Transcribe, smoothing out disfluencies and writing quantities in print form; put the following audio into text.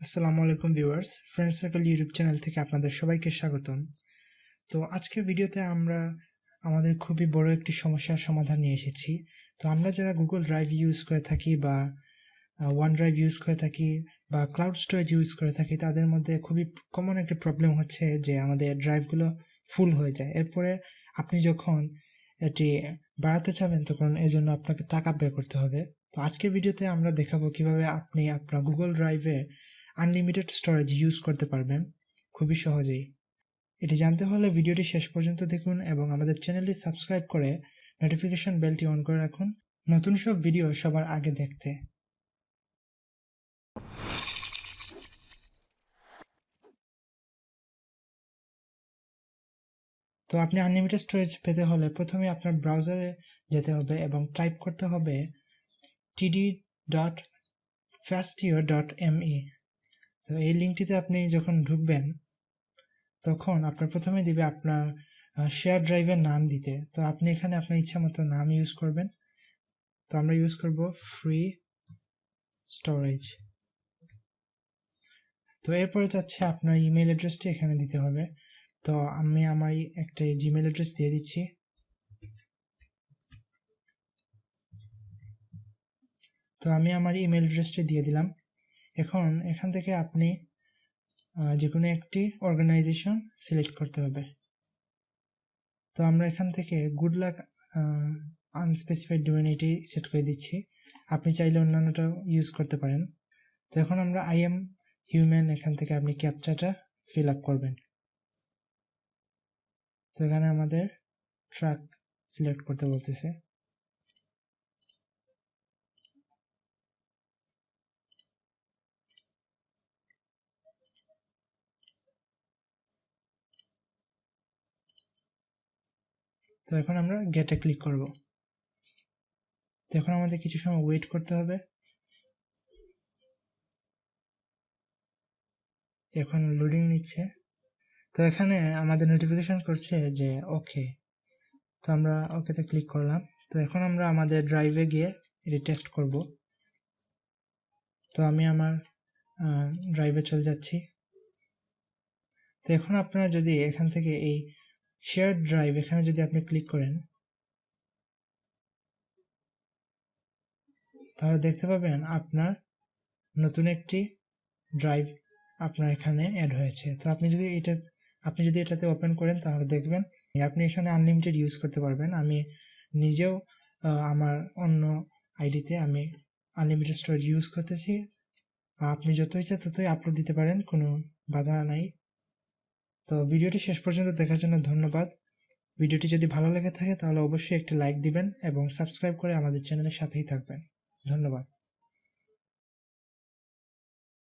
আসসালামু আলাইকুম viewers, friend circle YouTube channel থেকে আপনাদের সবাইকে স্বাগতম। তো আজকের ভিডিওতে আমরা আমাদের খুবই বড় একটি সমস্যার সমাধান নিয়ে এসেছি। তো আমরা যারা গুগল ড্রাইভ ইউজ করে থাকি বা ওয়ান ড্রাইভ ইউজ করে থাকি বা ক্লাউড স্টোরেজ ইউজ করে থাকি, তাদের মধ্যে খুবই কমন একটি প্রবলেম হচ্ছে যে আমাদের ড্রাইভগুলো ফুল হয়ে যায়। এরপরে আপনি যখন এটি বাড়াতে চাবেন তখন এর জন্য আপনাকে টাকা পে করতে হবে। তো আজকের ভিডিওতে আমরা দেখাবো কিভাবে আপনি আপনার গুগল ড্রাইভে আনলিমিটেড স্টোরেজ ইউজ করতে পারবেন খুবই সহজেই। এটি জানতে হলে ভিডিওটি শেষ পর্যন্ত দেখুন এবং আমাদের চ্যানেলটি সাবস্ক্রাইব করে নোটিফিকেশন বেলটি অন করে রাখুন নতুন সব ভিডিও সবার আগে দেখতে। তো আপনি আনলিমিটেড স্টোরেজ পেতে হলে প্রথমে আপনার ব্রাউজারে যেতে হবে এবং টাইপ করতে হবে td.fastio.me। তো এই লিঙ্কটিতে আপনি যখন ঢুকবেন তখন আপনার প্রথমে দিবে আপনার শেয়ার ড্রাইভের নাম দিতে। তো আপনি এখানে আপনার ইচ্ছা মতো নাম ইউজ করবেন। তো আমরা ইউজ করব ফ্রি স্টোরেজ। তো এরপরে যাচ্ছে আপনার ইমেল অ্যাড্রেসটি এখানে দিতে হবে। তো আমি আমার একটা জিমেল অ্যাড্রেস দিয়ে দিচ্ছি। তো আমি আমার ইমেল অ্যাড্রেসটি দিয়ে দিলাম। এখন এখান থেকে আপনি যে কোনো একটি অর্গানাইজেশন সিলেক্ট করতে হবে। তো আমরা এখান থেকে গুড লাক আনস্পেসিফাইড ডোমেন এটি সেট করে দিচ্ছি। আপনি চাইলে অন্যান্যটাও ইউজ করতে পারেন। তো এখন আমরা আই এম হিউম্যান এখান থেকে আপনি ক্যাপচাটা ফিল আপ করবেন। তো এখানে আমাদের ট্রাক সিলেক্ট করতে বলতেছে। তো এখন আমরা গেটে ক্লিক করব। তো এখন আমাদের কিছু সময় ওয়েট করতে হবে। এখন লোডিং নিচ্ছে। তো এখানে আমাদের নোটিফিকেশন করছে যে ওকে। তো আমরা ওকেতে ক্লিক করলাম। তো এখন আমরা আমাদের ড্রাইভে গিয়ে এটি টেস্ট করব। তো আমি আমার ড্রাইভে চলে যাচ্ছি। তো এখন আপনারা যদি এখান থেকে এই শেয়ার ড্রাইভ এখানে যদি আপনি ক্লিক করেন তাহলে দেখতে পাবেন আপনার নতুন একটি ড্রাইভ আপনার এখানে অ্যাড হয়েছে। তো আপনি যদি এটাতে ওপেন করেন তাহলে দেখবেন আপনি এখানে আনলিমিটেড ইউজ করতে পারবেন। আমি নিজেও আমার অন্য আইডিতে আমি আনলিমিটেড স্টোরেজ ইউজ করতেছি। আপনি যত ইচ্ছা ততই আপলোড দিতে পারেন, কোনো বাধা নাই। তো ভিডিওটি শেষ পর্যন্ত দেখার জন্য ধন্যবাদ। ভিডিওটি যদি ভালো লেগে থাকে তাহলে অবশ্যই একটি লাইক দিবেন এবং সাবস্ক্রাইব করে আমাদের চ্যানেলের সাথেই থাকবেন। ধন্যবাদ।